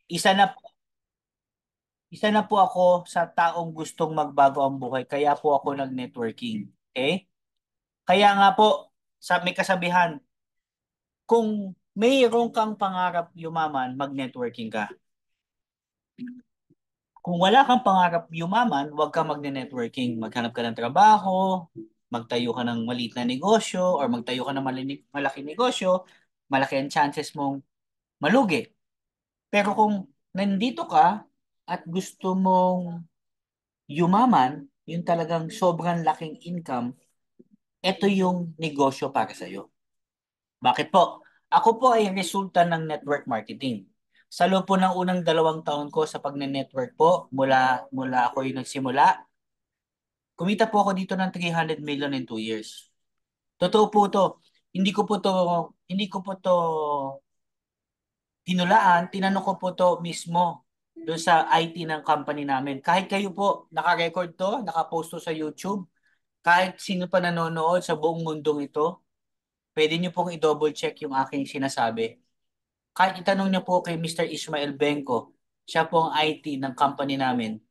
Isa na isa na po ako sa taong gustong magbago ang buhay, kaya po ako nag-networking. Okay? Kaya nga po, sa may kasabihan, kung mayroon kang pangarap yumaman, mag-networking ka. Kung wala kang pangarap yumaman, huwag kang magne-networking. Maghanap ka ng trabaho, magtayo ka ng maliit na negosyo, or magtayo ka ng malaking negosyo, malaki ang chances mong malugi. Pero kung nandito ka at gusto mong yumaman, yung talagang sobrang laking income, ito yung negosyo para sa'yo. Bakit po? Ako po ay resulta ng network marketing. Sa loob po ng unang 2 taon ko sa pagne-network po, mula ako yung nagsimula, kumita po ako dito ng 300 million in 2 years. Totoo po to. Hindi ko po to, hindi ko po to hinulaan, tinanong ko po to mismo doon sa IT ng company namin. Kahit kayo po, naka-record to, naka-post to sa YouTube, kahit sino pa nanonood sa buong mundong ito, pwede nyo pong i-double check yung aking sinasabi. Kahit itanong niyo po kay Mr. Ismael Benko, siya po ang IT ng company namin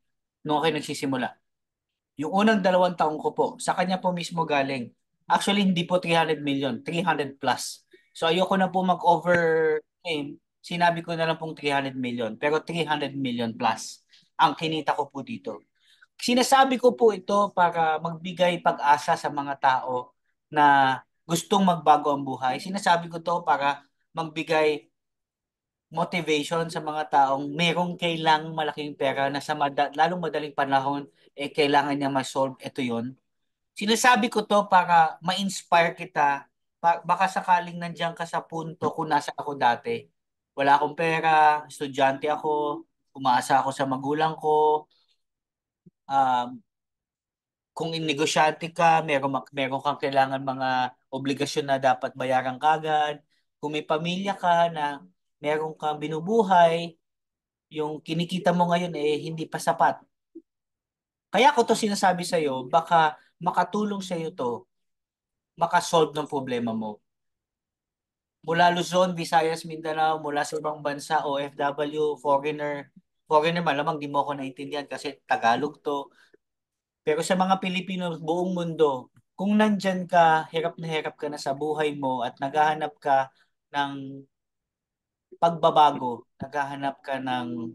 nung ako nagsisimula. Yung unang 2 taong ko po, sa kanya po mismo galing. Actually, hindi po 300 million, 300 plus. So ayoko na po mag-overclaim. Sinabi ko na lang pong 300 million, pero 300 million plus ang kinita ko po dito. Sinasabi ko po ito para magbigay pag-asa sa mga tao na gustong magbago ang buhay. Sinasabi ko to para magbigay motivation sa mga taong merong kailangang malaking pera na sa lalong madaling panahon, kailangan niya ma-solve. Ito yon. Sinasabi ko to para ma-inspire kita. Baka sakaling nandiyan ka sa punto kung nasa ako dati. Wala akong pera, estudyante ako, umaasa ako sa magulang ko, um, kung negosyante ka, meron kang kailangan mga obligasyon na dapat bayaran kagad. Kung may pamilya ka na meron kang binubuhay, yung kinikita mo ngayon hindi pa sapat. Kaya ko to sinasabi sa iyo, baka makatulong sa iyo to, makasolve ng problema mo. Mula Luzon, Visayas, Mindanao, mula sa ibang bansa, OFW, foreigner malamang di mo ako naintindihan kasi Tagalog to. Pero sa mga Pilipino buong mundo, kung nandyan ka, hirap ka na sa buhay mo at naghahanap ka ng pagbabago, naghahanap ka ng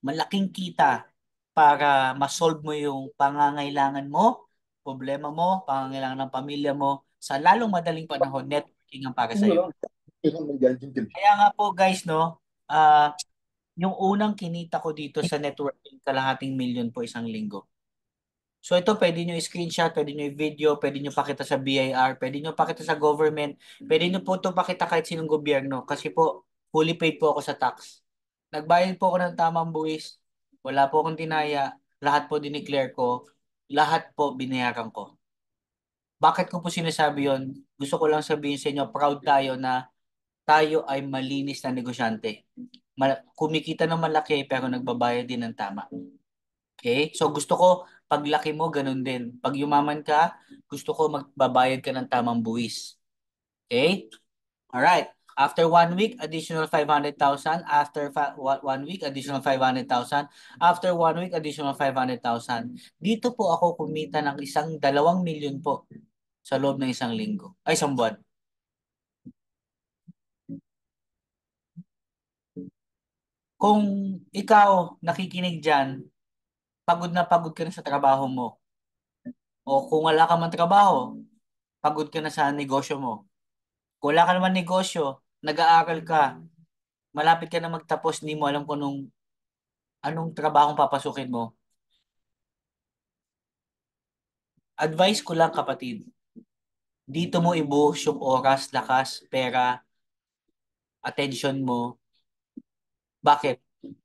malaking kita para ma-solve mo yung pangangailangan mo, problema mo, pangangailangan ng pamilya mo, sa lalong madaling panahon, networking ang para sa'yo. Kaya nga po guys, no, yung unang kinita ko dito sa networking, kalahating milyon po isang linggo. So ito pwede nyo i-screenshot, pwede nyo i-video, pwede nyo pakita sa BIR, pwede nyo pakita sa government, pwede nyo po ito pakita kahit sinong gobyerno kasi po fully paid po ako sa tax. Nagbayad po ako ng tamang buwis, wala po akong tinaya, lahat po dineclare ko, lahat po binayaran ko. Bakit ko po sinasabi yon? Gusto ko lang sabihin sa inyo, proud tayo na tayo ay malinis na negosyante. Kumikita ng malaki pero nagbabayad din ng tama. Okay? So gusto ko, paglaki mo, ganun din. Pag yumaman ka, gusto ko magbabayad ka ng tamang buwis. Okay? Alright. After 1 week, additional 500,000. After 1 week, additional 500,000. After 1 week, additional 500,000. Dito po ako kumita ng 2 milyon po sa loob ng isang linggo. Ay, isang buwan. Kung ikaw nakikinig dyan, pagod ka na sa trabaho mo. O kung wala ka man trabaho, pagod ka na sa negosyo mo. Kung wala ka naman negosyo, nag-aaral ka, malapit ka na magtapos, hindi mo alam kung anong trabahong papasukin mo. Advice ko lang kapatid, dito mo ibuhos yung oras, lakas, pera, attention mo. Bakit?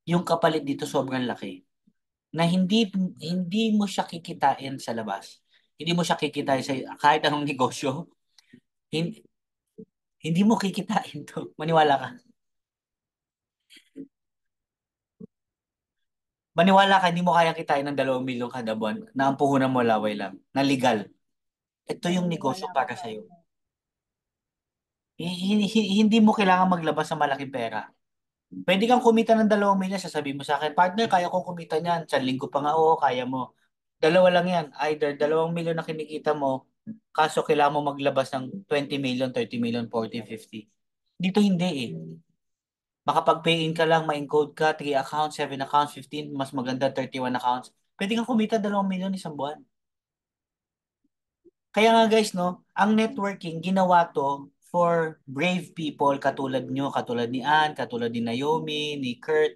Yung kapalit dito sobrang laki. Na hindi mo siya kikitain sa labas. Hindi mo siya kikitain sa kahit anong negosyo. Hindi, hindi mo kikitain to. Maniwala ka. Maniwala ka, hindi mo kaya kitain ng 2 milyon kada buwan na ang puhunan mo laway lang, na legal. Ito yung negosyo Naniniwala ako para doon. sa'yo. Hindi mo kailangan maglabas ng malaking pera. Pwede kang kumita ng 2 milyon, sasabihin mo sa akin, partner, kaya kong kumita niyan. Sa linggo pa nga, oo, kaya mo. Dalawa lang yan. Either 2 milyon na kinikita mo, kaso kailangan mo maglabas ng 20 million, 30 million, 40, 50. Dito hindi eh. Makapag-pay in ka lang, ma-encode ka, 3 accounts, 7 accounts, 15, mas maganda 31 accounts. Pwede kang kumita 2 milyon isang buwan. Kaya nga guys, no, ang networking ginawa to for brave people katulad nyo, katulad ni Ann, katulad ni Naomi, ni Kurt,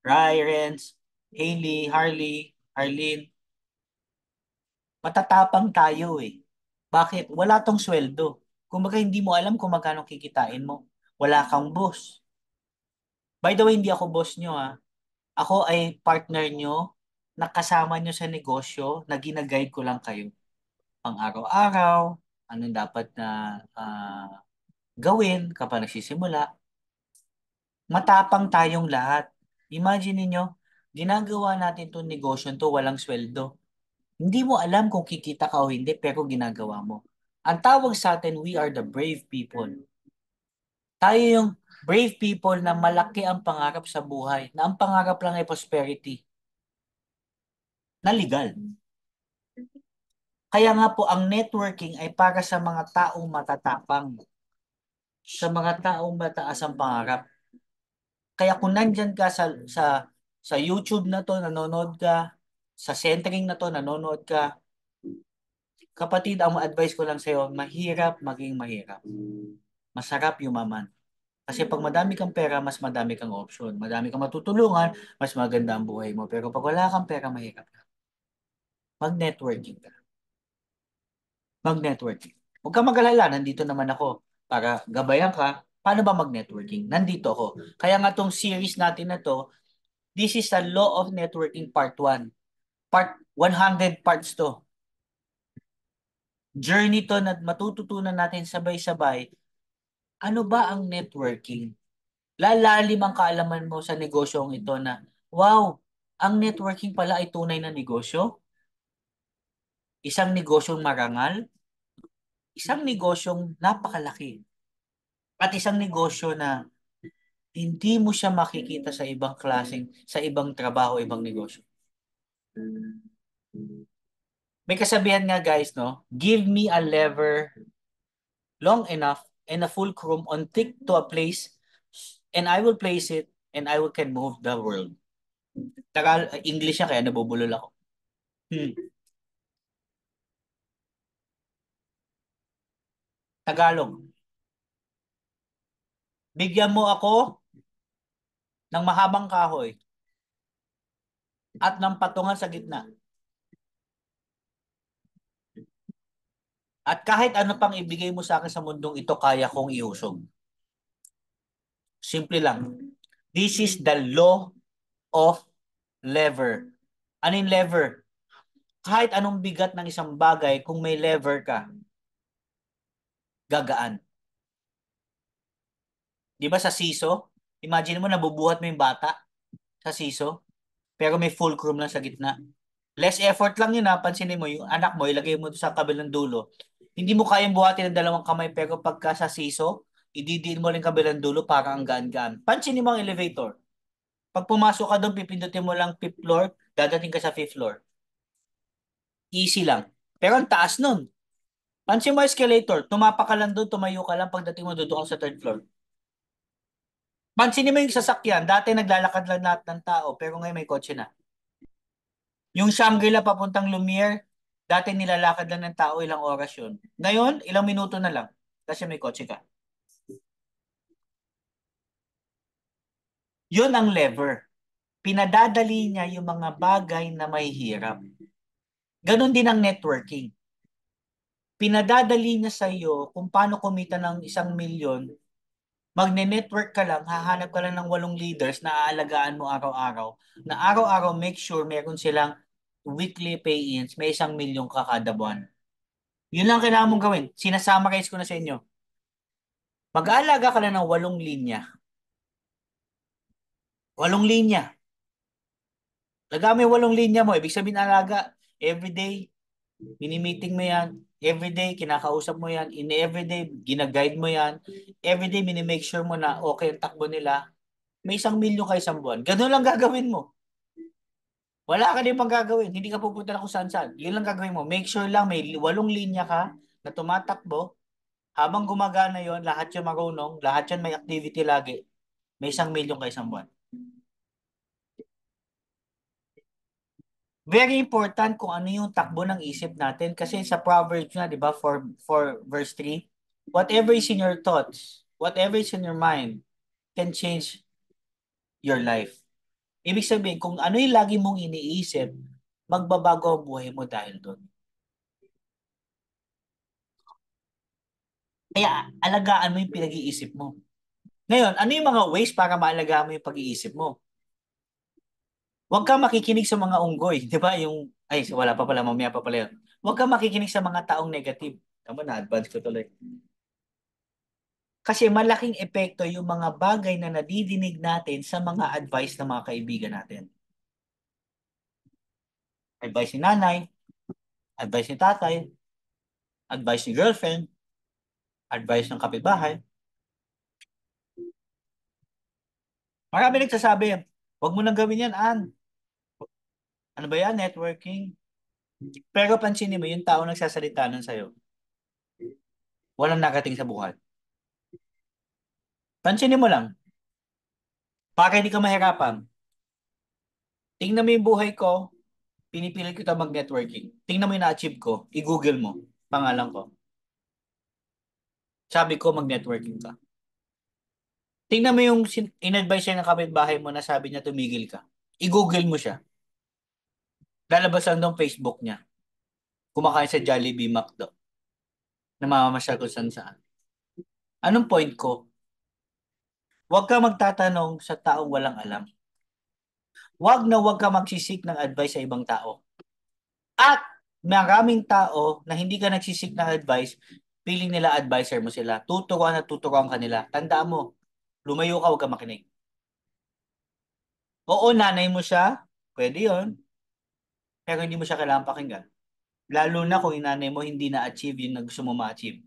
Ryrens, Hailey, Harley, Arlene. Matatapang tayo eh. Bakit? Wala tong sweldo. Kumbaga hindi mo alam kung magkano kikitain mo. Wala kang boss. By the way, hindi ako boss nyo ah. Ako ay partner nyo, nakasama nyo sa negosyo, na ginaguide ko lang kayo. Pang araw-araw, anong dapat na gawin kapag nagsisimula. Matapang tayong lahat. Imagine niyo, ginagawa natin itong negosyo to walang sweldo. Hindi mo alam kung kikita ka o hindi, pero ginagawa mo. Ang tawag sa atin, we are the brave people. Tayo yung brave people na malaki ang pangarap sa buhay, na ang pangarap lang ay prosperity, na legal. Kaya nga po, ang networking ay para sa mga taong matatapang, sa mga taong mataas ang pangarap. Kaya kung nandyan ka sa YouTube na to, nanonood ka, sa centering na to, nanonood ka, kapatid, ang advice ko lang sa'yo, mahirap maging mahirap. Masarap yumaman. Kasi pag madami kang pera, mas madami kang option. Madami kang matutulungan, mas maganda ang buhay mo. Pero pag wala kang pera, mahirap ka. Mag-networking ka. Mag-networking. Huwag kang mag-alala, nandito naman ako para gabayan ka. Paano ba mag-networking? Nandito ako. Kaya nga tong series natin na to, this is the Law of Networking Part 1. Part 100 parts to. Journey to na matututunan natin sabay-sabay. Ano ba ang networking? Lalalim ang kaalaman mo sa negosyong ito na, wow, ang networking pala ay tunay na negosyo. Isang negosyong marangal, isang negosyong napakalaki, at isang negosyo na hindi mo siya makikita sa ibang klaseng, sa ibang trabaho, ibang negosyo. May kasabihan nga guys, no? Give me a lever long enough and a fulcrum on thick to a place and I will place it and I will can move the world. English siya kaya nabubulol ako. Hmm. Tagalog. Bigyan mo ako ng mahabang kahoy at ng patungan sa gitna. At kahit ano pang ibigay mo sa akin sa mundong ito, kaya kong iusog. Simple lang. This is the law of lever. Ano yung lever? Kahit anong bigat ng isang bagay, kung may lever ka, gagaan. Di ba sa siso? Imagine mo, nabubuhat mo yung bata sa siso, pero may fulcrum lang sa gitna. Less effort lang yun ha. Pansinin mo, yung anak mo, ilagay mo sa kabilang dulo. Hindi mo kayang buhatin ng 2 kamay, pero pagka sa siso, ididiin mo rin kabilang dulo para ang gaan-gaan. Pansinin mo ang elevator. Pag pumasok ka doon, pipindutin mo lang 5th floor, dadating ka sa 5th floor. Easy lang. Pero ang taas nun. Pansin mo escalator, tumapak ka lang doon, tumayo ka lang, pagdating mo doon ka sa 3rd floor. Pansinin mo yung sasakyan, dati naglalakad lang lahat ng tao, pero ngayon may kotse na. Yung Shangri-La papuntang Lumiere, dati nilalakad lang ng tao, ilang oras yun. Ngayon, ilang minuto na lang, kasi may kotse ka. Yun ang lever. Pinadadali niya yung mga bagay na may hirap. Ganon din ang networking. Pinadadali niya sa iyo kung paano kumita ng 1 milyon. Magne-network ka lang, hahanap ka lang ng 8 leaders na aalagaan mo araw-araw. Na araw-araw make sure meron silang weekly pay-ins, may 1 milyon ka kada buwan. Yun lang kailangan mong gawin. Sinasummarize ko na sa inyo. Mag-aalaga ka lang ng 8 linya. 8 linya. Nagamit 8 linya mo. Ibig sabihin alaga. Everyday, mini-meeting mo yan. Everyday, kinakausap mo yan. In everyday, gina-guide mo yan. Everyday, mini-make sure mo na okay ang takbo nila. may 1 milyon ka isang buwan. Ganun lang gagawin mo. Wala ka din pang gagawin. Hindi ka pupunta na kung saan-saan. Yun lang gagawin mo. Make sure lang may 8 linya ka na tumatakbo. Habang gumagana yon, lahat yung marunong, lahat yan may activity lagi. May 1 milyon ka isang buwan. Very important kung ano yung takbo ng isip natin. Kasi sa Proverbs na, di ba, for verse 3, whatever is in your thoughts, whatever is in your mind, can change your life. Ibig sabihin, kung ano yung lagi mong iniisip, magbabago ang buhay mo dahil doon. Kaya alagaan mo yung pinag-iisip mo. Ngayon, ano yung mga ways para maalagaan mo yung pag-iisip mo? Huwag kang makikinig sa mga unggoy, di ba? Ay, wala pa pala, mamaya pa pala yun. Huwag kang makikinig sa mga taong negative. Tama na, advance ko tuloy. Kasi malaking epekto yung mga bagay na nadidinig natin sa mga advice ng mga kaibigan natin. Advice ni nanay, advice ni tatay, advice ni girlfriend, advice ng kapitbahay. Marami nagsasabi, huwag mo nang gawin yan, Ann. Ano ba yan? Networking. Pero pansinin mo, yung tao nagsasalita nun sa'yo, walang nakating sa buhay. Pansinin mo lang, para hindi ka mahirapan. Tingnan mo yung buhay ko, pinipilit ko ito mag-networking. Tingnan mo yung na-achieve ko, i-google mo, pangalan ko. Sabi ko, mag-networking ka. Tingnan mo yung in-advise siya ng kapitbahay mo na sabi niya tumigil ka. I-google mo siya. Lalabas lang doon Facebook niya. Kumakain sa Jollibee, McDo. Namamasyal kung saan saan. Anong point ko? Huwag ka magtatanong sa taong walang alam. Huwag ka magsisik ng advice sa ibang tao. At maraming tao na hindi ka nagsisik ng advice, feeling nila advisor mo sila. Tuturuan at tuturuan ka nila. Tandaan mo, lumayo ka, huwag ka makinig. Oo, nanay mo siya. Pwede yon. Pero hindi mo siya kailangan pakinggan. Lalo na kung yung nanay mo hindi na-achieve yung na gusto mo ma-achieve.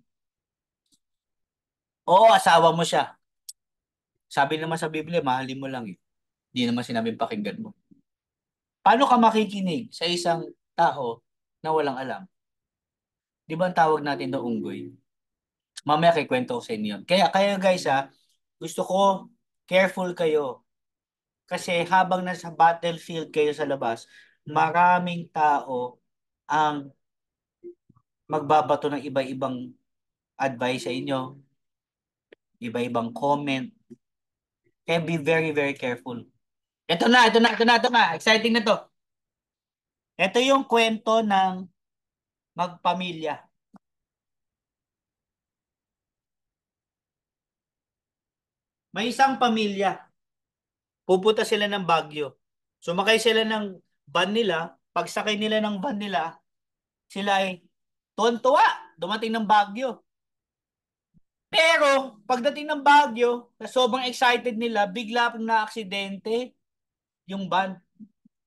Oo, asawa mo siya. Sabi naman sa Biblia, mahalin mo lang eh. Hindi naman sinabing pakinggan mo. Paano ka makikinig sa isang tao na walang alam? Di ba ang tawag natin na unggoy? Mamaya kay kwento ko sa inyo yun. Kaya guys gusto ko careful kayo. Kasi habang nasa battlefield kayo sa labas, maraming tao ang magbabato ng iba-ibang advice sa inyo, iba-ibang comment. Kaya be very, very careful. Ito na. Exciting na to. Ito yung kwento ng magpamilya. May isang pamilya. Pupunta sila ng Baguio. Sumakay sila ng van nila. Pagsakay nila ng van nila, sila ay tuwan-tuwa. Dumating ng Baguio. Pero, pagdating ng Baguio, na sobrang excited nila, bigla pong na-aksidente yung van.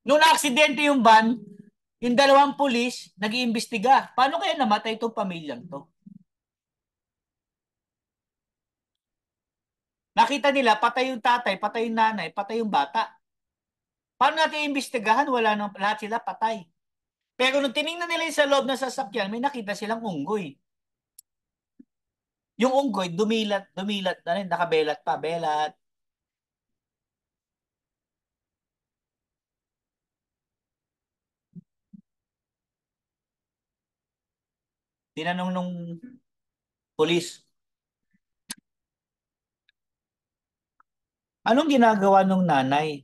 Nung na-aksidente yung van, yung dalawang pulis, nag-iimbestiga. Paano kaya namatay itong pamilyang to? Nakita nila, patay yung tatay, patay yung nanay, patay yung bata. Paano natin iimbestigahan? Wala nang lahat sila patay. Pero nung tiningnan nila yung sa loob ng sasakyan, may nakita silang unggoy. Yung unggoy, dumilat na rin, nakabelat pa, belat. Tinanong nung polis, anong ginagawa nung nanay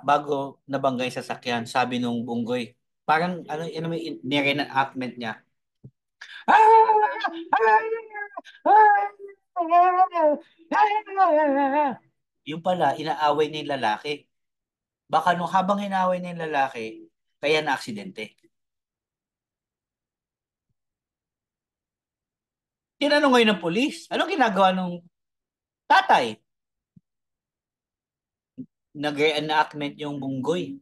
bago nabanggay sa sasakyan? Sabi nung unggoy. Parang, ano may nire-enactment niya. Yung pala, inaaway niya yung lalaki. Baka nung habang inaaway niya yung lalaki, kaya na aksidente. Tinanong ngayon ng polis, anong ginagawa nung tatay? Nag-reenactment yung bunggoy.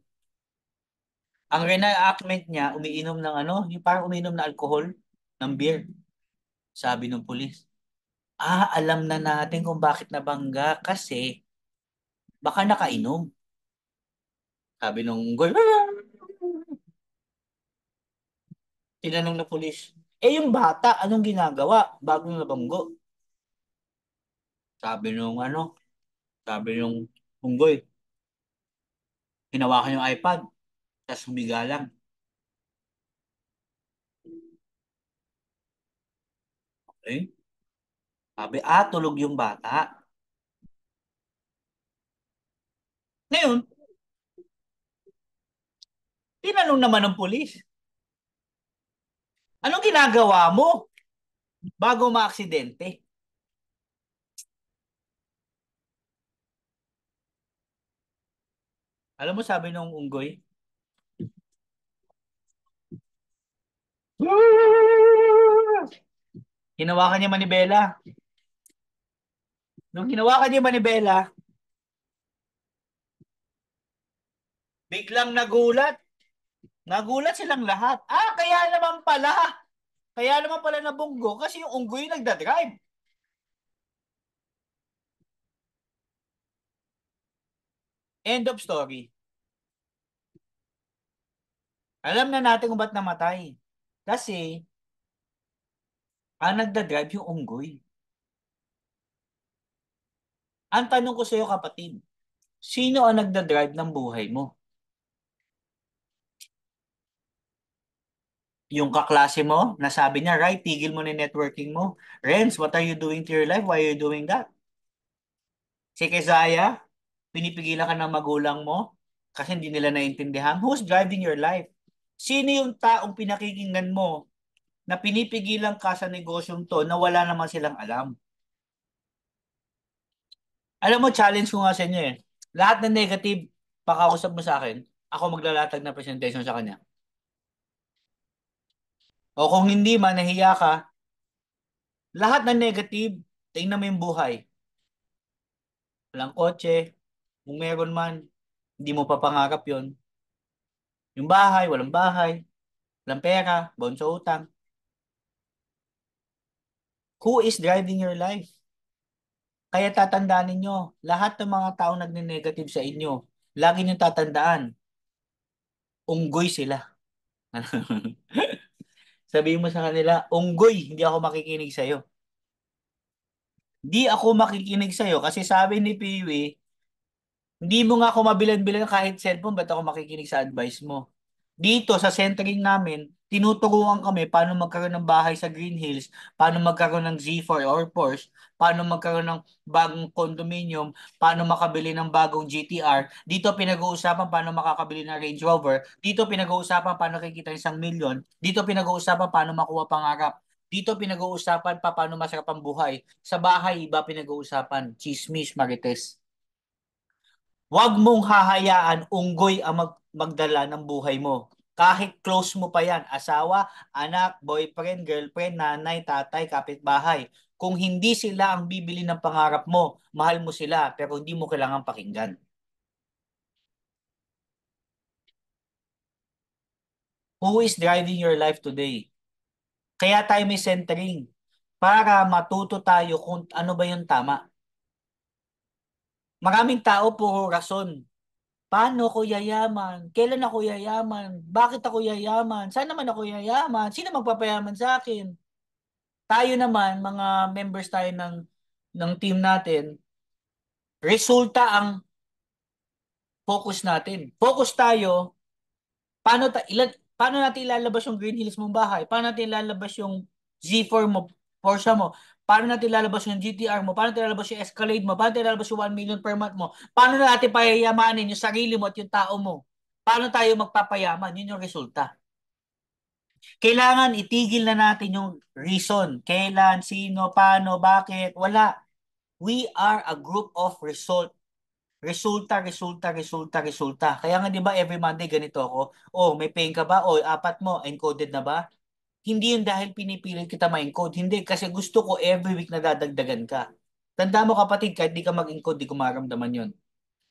Ang reenactment niya, umiinom ng ano, yung parang umiinom na alcohol, ng beer. Sabi ng polis. Alam na natin kung bakit nabangga kasi Baka nakainom. Sabi nung unggoy. Tinanong na pulis. Eh yung bata, anong ginagawa bago nabanggo? Sabi nung sabi nung unggoy, hinawakan yung iPad, tapos humiga lang. Eh, sabi, tulog yung bata. Ngayon, tinanong naman ng pulis, anong ginagawa mo bago maaksidente? Alam mo, sabi nung unggoy, hinawakan niya manibela. Nung hinawakan niya manibela, biglang nagulat. Nagulat silang lahat. Kaya naman pala nabunggo kasi yung unggoy yung nagdadrive. End of story. Alam na natin kung ba't namatay. Kasi, ang nagdadrive yung unggoy. Ang tanong ko sa iyo, kapatid, sino ang nagdadrive ng buhay mo? Yung kaklase mo, nasabi niya, right, tigil mo na yung networking mo. Renz, what are you doing to your life? Why are you doing that? Si Keziah, pinipigilan ka ng magulang mo kasi hindi nila naintindihan. Who's driving your life? Sino yung taong pinakikinggan mo na pinipigilan ka sa negosyong to na wala naman silang alam? Alam mo, challenge ko nga sa inyo eh. Lahat ng negative, pakausap mo sa akin, ako maglalatag ng presentation sa kanya. O kung hindi man, nahiya ka, lahat ng negative, tingnan mo yung buhay. Walang kotse, kung meron man, hindi mo papangarap yon. Yung bahay, walang pera, bon sa utang. Who is driving your life? Kaya tatandaan ninyo, lahat ng mga taong nagne-negative sa inyo, lagi nyo tatandaan, unggoy sila. Sabihin mo sa kanila, unggoy, hindi ako makikinig sa'yo. Di ako makikinig sa'yo kasi sabi ni Piwi, hindi mo nga ako mabilan-bilan kahit cellphone, ba't ako makikinig sa advice mo? Dito sa centering namin, tinuturuan kami paano magkaroon ng bahay sa Green Hills, paano magkaroon ng Z4 or Porsche, paano magkaroon ng bagong condominium, paano makabili ng bagong GTR. Dito pinag-uusapan paano makakabili ng Range Rover. Dito pinag-uusapan paano kikita ng 1 milyon. Dito pinag-uusapan paano makuha pangarap. Dito pinag-uusapan pa paano masarap ang buhay. Sa bahay, iba pinag-uusapan. Chismis, marites. Huwag mong hahayaan unggoy ang magdala ng buhay mo. Kahit close mo pa yan, asawa, anak, boyfriend, girlfriend, nanay, tatay, kapitbahay. Kung hindi sila ang bibili ng pangarap mo, mahal mo sila, pero hindi mo kailangan pakinggan. Who is driving your life today? Kaya tayo may centering para matuto tayo kung ano ba yung tama. Maraming tao puro rason. Paano ako yayaman? Kailan ako yayaman? Bakit ako yayaman? Saan naman ako yayaman? Sino magpapayaman sa akin? Tayo naman, mga members tayo ng team natin, resulta ang focus natin. Focus tayo, paano natin ilalabas yung Green Hills mong bahay? Paano natin ilalabas yung Z4 mo, Porsche mo? Paano natin ilalabas yung GTR mo? Paano natin ilalabas yung Escalade mo? Paano natin ilalabas yung 1 million per month mo? Paano natin payayamanin yung sarili mo at yung tao mo? Paano tayo magpapayaman? Yun yung resulta. Kailangan itigil na natin yung reason. Kailan, sino, paano, bakit, wala. We are a group of resulta, resulta, resulta, resulta. Kaya nga 'di ba every Monday ganito ako. Oh, may pain ka ba? Oh, apat mo encoded na ba? Hindi yun dahil pinipilit kita ma-encode. Hindi, kasi gusto ko every week na dadagdagan ka. Tanda mo kapatid, kahit di ka mag-encode, di ko maramdaman yun.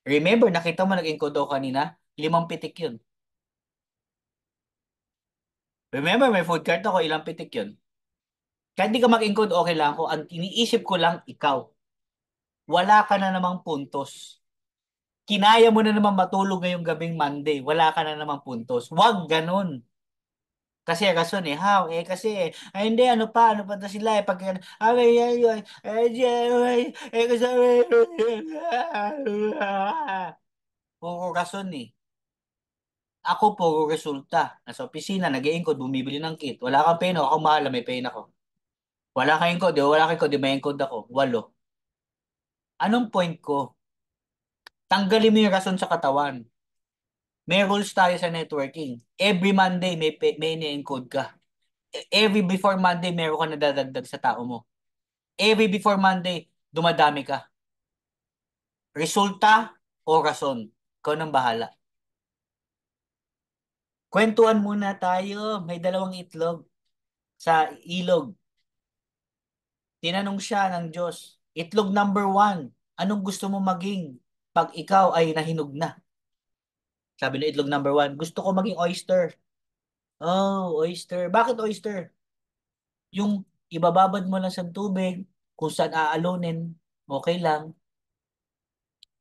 Remember, nakita mo nag-encode ako kanina? 5 pitik yun. Remember, may food cart ako, ilang pitik yun. Kahit di ka mag-encode, okay lang ako. Ang iniisip ko lang, ikaw. Wala ka na namang puntos. Kinaya mo na naman matulog ngayong gabing Monday. Wala ka na namang puntos. Wag ganun. Kasi rason eh, how? Eh kasi ay hindi, ano pa to sila eh, pag, kasi, puro rason eh. Ako puro resulta. Nasa opisina, nag-i-encode, bumibili ng kit. Wala kang pena, ako mahal, may pena ko. Wala kang encode, wala kang encode, may encode ako. Walo. Anong point ko? Tanggalin mo yung rason sa katawan. May rules tayo sa networking. Every Monday may ini-encode ka. Every before Monday meron ka nadadagdag sa tao mo. Every before Monday dumadami ka. Resulta o rason? Ikaw nang bahala. Kwentuhan muna tayo. May dalawang itlog sa ilog. Tinanong siya ng Diyos, itlog number one, anong gusto mo maging pag ikaw ay nahinog na? Sabi ng itlog number one, gusto ko maging oyster. Oh, oyster. Bakit oyster? Yung ibababad mo lang sa tubig, kung saan aalunin, okay lang.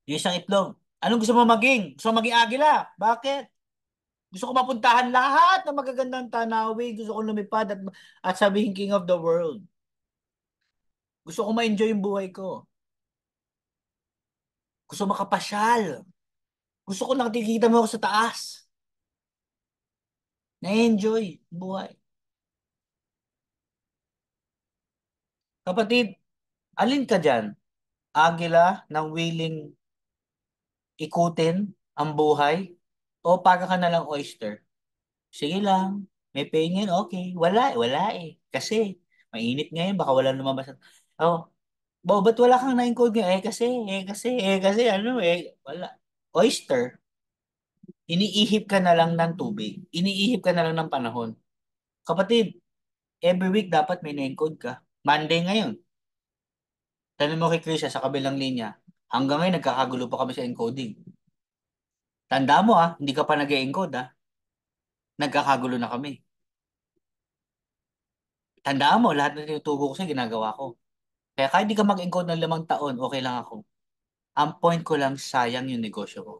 Yung isang itlog. Anong gusto mo maging? Gusto mo maging agila? Bakit? Gusto ko mapuntahan lahat ng magagandang tanawin. Gusto ko lumipad at sabihin king of the world. Gusto ko ma-enjoy yung buhay ko. Gusto makapasyal. Gusto ko nakikita mo ako sa taas. Na-enjoy buhay. Kapatid, alin ka dyan? Agila ng willing ikutin ang buhay? O para ka na lang oyster? Sige lang. May pengin, okay. Wala eh. Kasi, mainit ngayon, baka wala lumabas. Oh, ba't wala kang na-encode ngayon? Kasi, ano wala. Oyster, iniihip ka na lang ng tubig. Iniihip ka na lang ng panahon. Kapatid, every week dapat may na-encode ka. Monday ngayon. Tanong mo kay Krisha sa kabilang linya. Hanggang ngayon, nagkakagulo pa kami sa encoding. Tanda mo hindi ka pa nag-encode Nagkakagulo na kami. Tandaan mo, lahat ng tinuturo ko sa'yo, ginagawa ko. Kaya kahit di ka mag-encode ng 5 taon, okay lang ako. Ang point ko lang, sayang yung negosyo ko.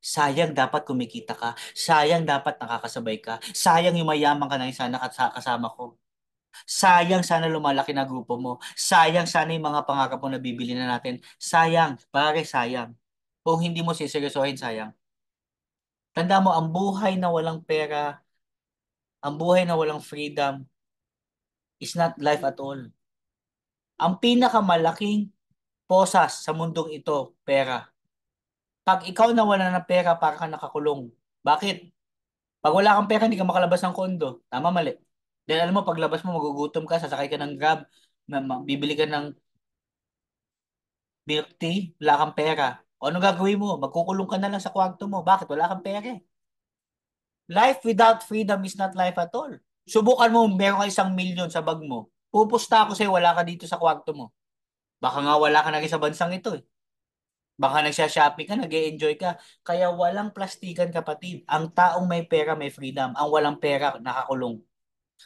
Sayang dapat kumikita ka. Sayang dapat nakakasabay ka. Sayang yung mayaman ka na yung sana kasama ko. Sayang sana lumalaki na grupo mo. Sayang sana yung mga pangarap mo na bibili na natin. Sayang, pare sayang. Kung hindi mo siseryosohin, sayang. Tanda mo, ang buhay na walang pera, ang buhay na walang freedom is not life at all. Ang pinakamalaking posas sa mundong ito, pera. Pag ikaw nawala ng pera, para ka nakakulong. Bakit? Pag wala kang pera, hindi ka makalabas ng kondo. Tama, mali. Dahil alam mo, paglabas mo, magugutom ka, sasakay ka ng Grab, bibili ka ng milk tea, wala kang pera. O ano gagawin mo? Magkukulong ka na lang sa kwarto mo. Bakit? Wala kang pera eh. Life without freedom is not life at all. Subukan mo, meron ka 1 milyon sa bag mo. Pupusta ako sa'yo, wala ka dito sa kwarto mo. Baka nga wala ka na rin sa bansang ito eh. Baka nagsha-shopping ka, nag-e-enjoy ka. Kaya walang plastikan, kapatid. Ang taong may pera, may freedom. Ang walang pera, nakakulong.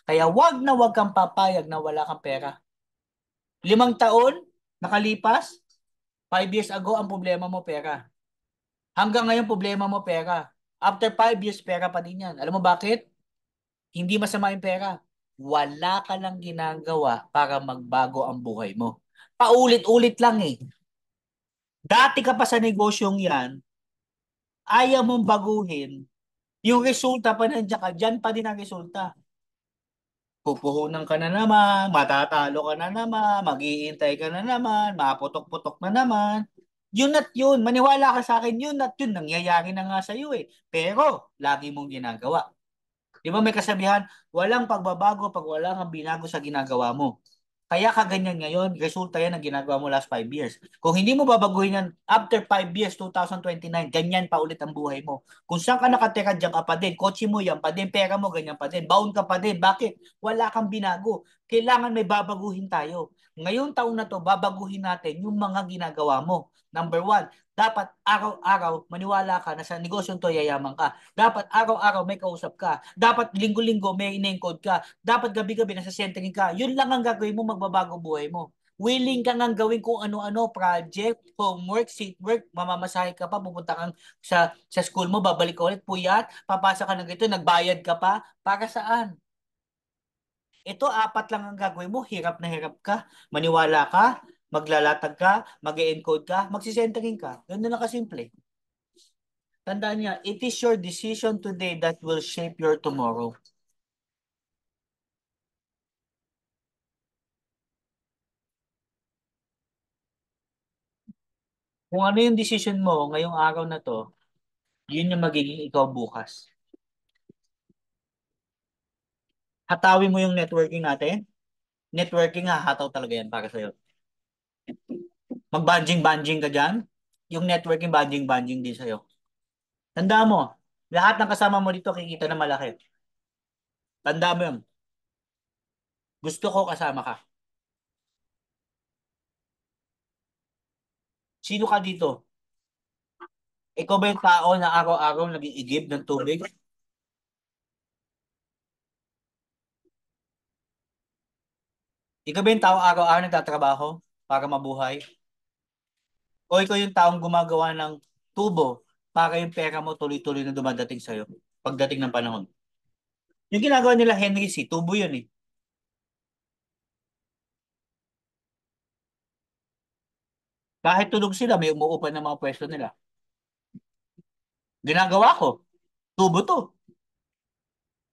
Kaya wag kang papayag na wala kang pera. 5 taon, nakalipas, 5 years ago, ang problema mo, pera. Hanggang ngayon, problema mo, pera. After 5 years, pera pa din yan. Alam mo bakit? Hindi masama yung pera. Wala ka lang ginagawa para magbago ang buhay mo. Paulit-ulit lang eh. Dati ka pa sa negosyong yan, ayaw mong baguhin, yung resulta pa nandiyan ka, dyan pa din ang resulta. Pupuhunan ka na naman, matatalo ka na naman, mag-iintay ka na naman, maputok-putok na naman. Yun at yun, maniwala ka sa akin, yun at yun, nangyayari na nga sa'yo eh. Pero, lagi mong ginagawa. Di ba may kasabihan, walang pagbabago pag wala kang binago sa ginagawa mo. Kaya kaganyan ngayon, resulta yan ng ginagawa mo last 5 years. Kung hindi mo babaguhin yan, after 5 years, 2029, ganyan pa ulit ang buhay mo. Kung saan ka nakatira, dyan ka pa din. Kotse mo, yan pa din. Pera mo, ganyan pa din. Baon ka pa din. Bakit? Wala kang binago. Kailangan may babaguhin tayo. Ngayong taon na to, babaguhin natin yung mga ginagawa mo. Number one, dapat araw-araw maniwala ka na sa negosyong to yayaman ka. Dapat araw-araw may kausap ka. Dapat linggo-linggo may in-encode ka. Dapat gabi-gabi nasa centering ka. Yun lang ang gagawin mo, magbabago buhay mo. Willing ka ngang gawin kung ano-ano, project, homework, seatwork, mamamasahe ka pa, pupunta kang sa school mo, babalik ka ulit, puyat, papasa ka ng ito, nagbayad ka pa. Para saan? Ito, apat lang ang gagawin mo. Hirap na hirap ka. Maniwala ka, maglalatag ka, mag-encode ka, magsisentering ka. Ganun na kasimple. Tandaan niya, it is your decision today that will shape your tomorrow. Kung ano yung decision mo ngayong araw na to, yun yung magiging ikaw bukas. Hatawin mo yung networking natin. Networking ha, hataw talaga yan para sa'yo. Mag-banjing-banjing ka dyan. Yung networking, banjing-banjing din sa'yo. Tandaan mo, lahat ng kasama mo dito kikita na malaki. Tandaan mo yun. Gusto ko kasama ka. Sino ka dito? Ikaw ba yung tao na araw-araw nag-iigib ng tubig? Ikaw ba yung tao araw-araw nagtatrabaho para mabuhay? O ikaw yung taong gumagawa ng tubo para yung pera mo tuloy-tuloy na dumadating sa'yo pagdating ng panahon? Yung ginagawa nila Henry C. Tubo yun eh. Kahit tulog sila, may umuupa ng mga pwesto nila. Ginagawa ko. Tubo to.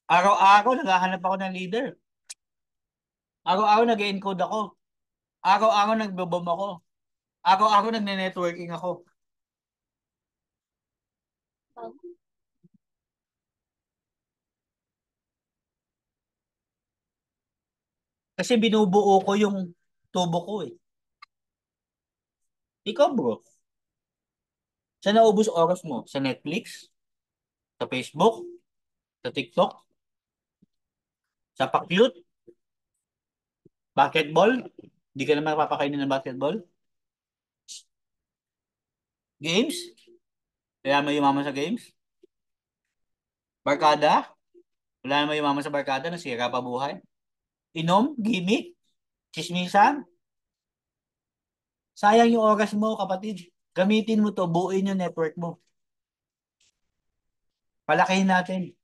Araw-araw naghahanap ako ng leader. Araw-araw nag-encode ako. Araw-araw nagbo-bomb ako. Araw-araw nagne-networking ako. Kasi binubuo ko yung tubo ko eh. Ikaw bro, saan naubos oras mo? Sa Netflix? Sa Facebook? Sa TikTok? Sa Pakyut? Basketball? Hindi ka naman papakainin ng basketball? Games? Kaya may yumaman sa games? Barkada? Wala naman yumaman sa barkada, nasira pa buhay? Inom? Gimmick? Chismisan? Sayang yung oras mo, kapatid. Gamitin mo to, buuin yung network mo. Palakihin natin.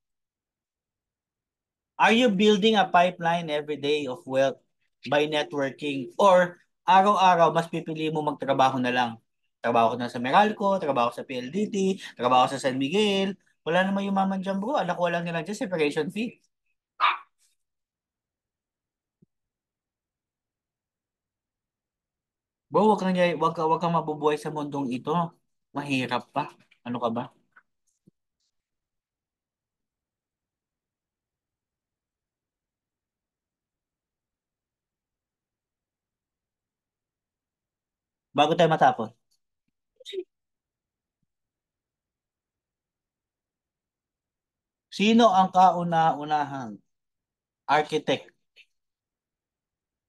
Are you building a pipeline every day of wealth by networking? Or araw-araw, mas pipili mo magtrabaho na lang? Trabaho ko na sa Meralco, trabaho sa PLDT, trabaho sa San Miguel. Wala namang yumaman dyan bro. Anak ko lang nila dyan, separation fee. Bro, wag kang mabubuhay sa mundong ito. Mahirap pa. Ano ka ba? Bago tayo matapos. Sino ang kauna-unahang architect,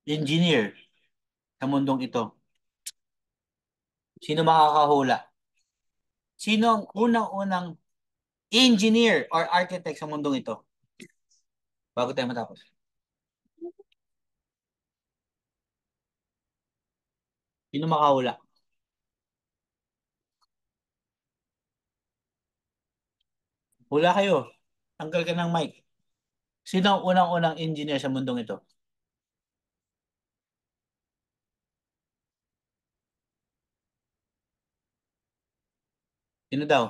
engineer sa mundong ito? Sino makakahula? Sino ang unang-unang engineer or architect sa mundong ito? Bago tayo matapos. Sino makahula? Hula kayo. Tanggal ka ng mic. Sino ang unang-unang engineer sa mundong ito? Sino daw?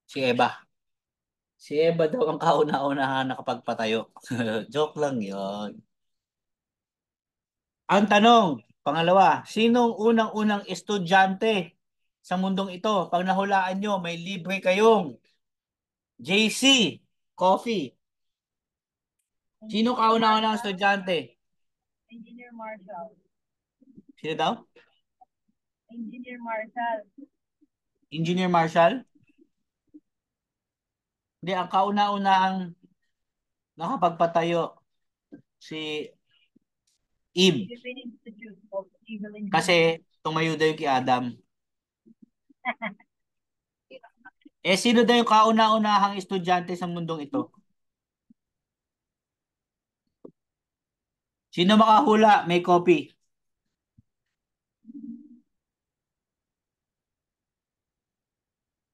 Si Eva. Si Eva daw ang kauna-unahan nakapagpatayo. Joke lang yon. Ang tanong, pangalawa, sinong unang-unang estudyante sa mundong ito? Pag nahulaan nyo, may libre kayong JC Coffee. Sino kauna-unang estudyante? Engineer Marshall. Sino daw? Engineer Marshall. Engineer Marshall? Hindi, ang kauna-unahang nakapagpatayo si Eve. Philippine Institute of Civil Kasi Engineering. tumayo daw yung kay Adam. Eh, sino daw yung kauna-unahang estudyante sa mundong ito? Sino makahula? May copy.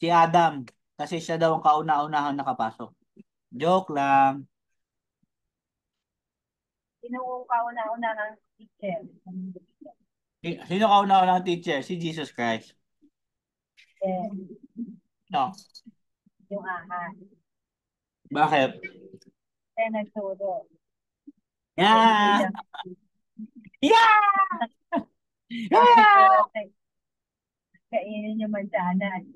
Si Adam. Kasi siya daw ang kauna-unahang nakapasok. Joke lang. Sino ang kauna-una ng teacher? Sino kauna-unahang teacher? Si Jesus Christ. Eh, No. yung ahas. Bakit? Kaya nagturo. Yeah! Yeah! Para Yeah! kainin yung mansanan.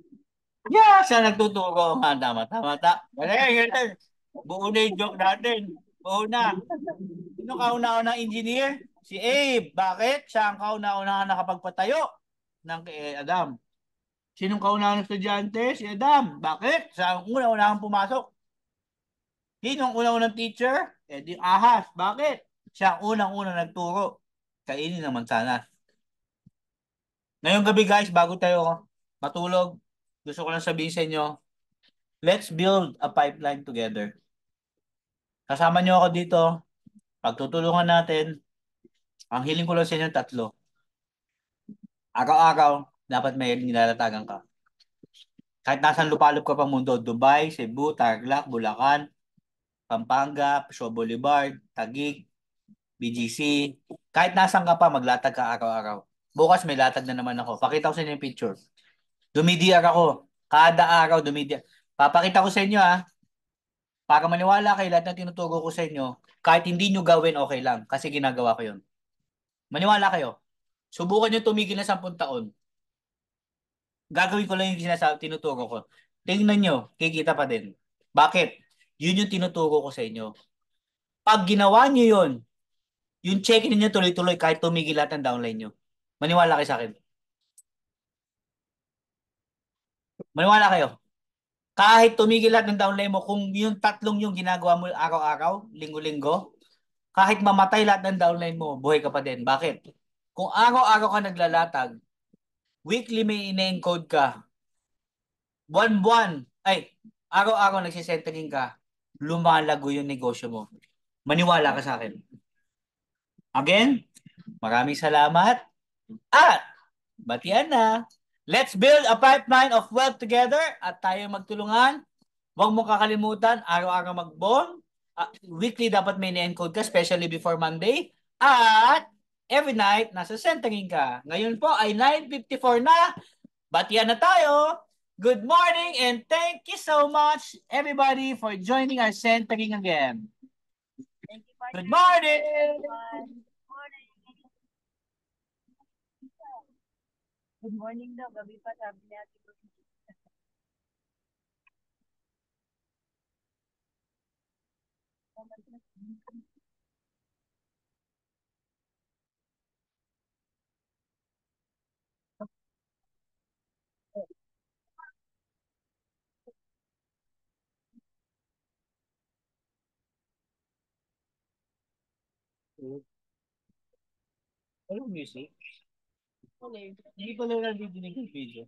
Yeah! Siya nagtuturo. Tama, tama, tama. Galing. Buo na yung joke natin. Buo na. Sino kauna-unang engineer? Si Abe. Bakit? Siya ang kauna-unang nakapagpatayo ng kay Adam. Sinong kauna-unang estudyante? Si Adam. Bakit? Siya ang una-unang pumasok. Sinong unang-unang teacher? Eh di Ahas. Bakit? Siya ang unang-unang nagturo. Kainin naman sana. Ngayong gabi guys, bago tayo matulog, gusto ko lang sabihin sa inyo, let's build a pipeline together. Kasama niyo ako dito. Pagtutulungan natin. Ang hiling ko lang sa inyo tatlo. Araw-araw, dapat may nilalatagan ka. Kahit nasan lupalop ka pang mundo, Dubai, Cebu, Tarlac, Bulacan, Pampanga, Shaw Boulevard, Taguig, BGC. Kahit nasan ka pa, maglatag ka araw-araw. Bukas may latag na naman ako. Pakita ko sa inyo yung picture. Dumidiyar ako. Kada araw dumidiyar. Papakita ko sa inyo para maniwala kayo lahat ng tinuturo ko sa inyo, kahit hindi nyo gawin, okay lang. Kasi ginagawa ko yun. Maniwala kayo. Subukan nyo tumigil na 10 taon. Gagawin ko lang yung tinuturo ko. Tingnan nyo, kikita pa din. Bakit? Yun yung tinuturo ko sa inyo. Pag ginawa nyo yun, yung check-in ninyo tuloy-tuloy kahit tumigil lahat ng downline nyo. Maniwala kayo sa akin. Maniwala kayo. Kahit tumigil lahat ng downline mo, kung yung tatlong yung ginagawa mo araw-araw, linggo-linggo, kahit mamatay lahat ng downline mo, buhay ka pa din. Bakit? Kung araw-araw ka naglalatag, weekly may ine-encode ka, buwan-buwan, ay, araw-araw nagsisentering ka, lumalago yung negosyo mo. Maniwala ka sa akin. Again, maraming salamat. At, batian na. Let's build a pipeline of wealth together at tayo magtulungan. Huwag mo kakalimutan, araw-araw mag-bond. Weekly dapat may na-encode ka, especially before Monday. At every night, nasa centering ka. Ngayon po ay 9:54 na. Batian na tayo. Good morning and thank you so much everybody for joining our centering again. Thank you, partner. Good morning! Good morning. Good morning daw. Gabi pa sabi niya. Ano music? Hindi ko lang nadidinig yung video.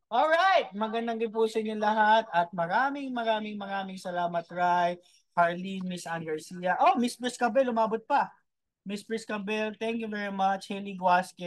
Alright, magandang gabi po sa inyo lahat at maraming salamat, Rai, Harleen, Miss Ann Garcia. Oh, Miss Pris Cabel, umabot pa. Miss Pris Cabel, thank you very much. Haley Guasque.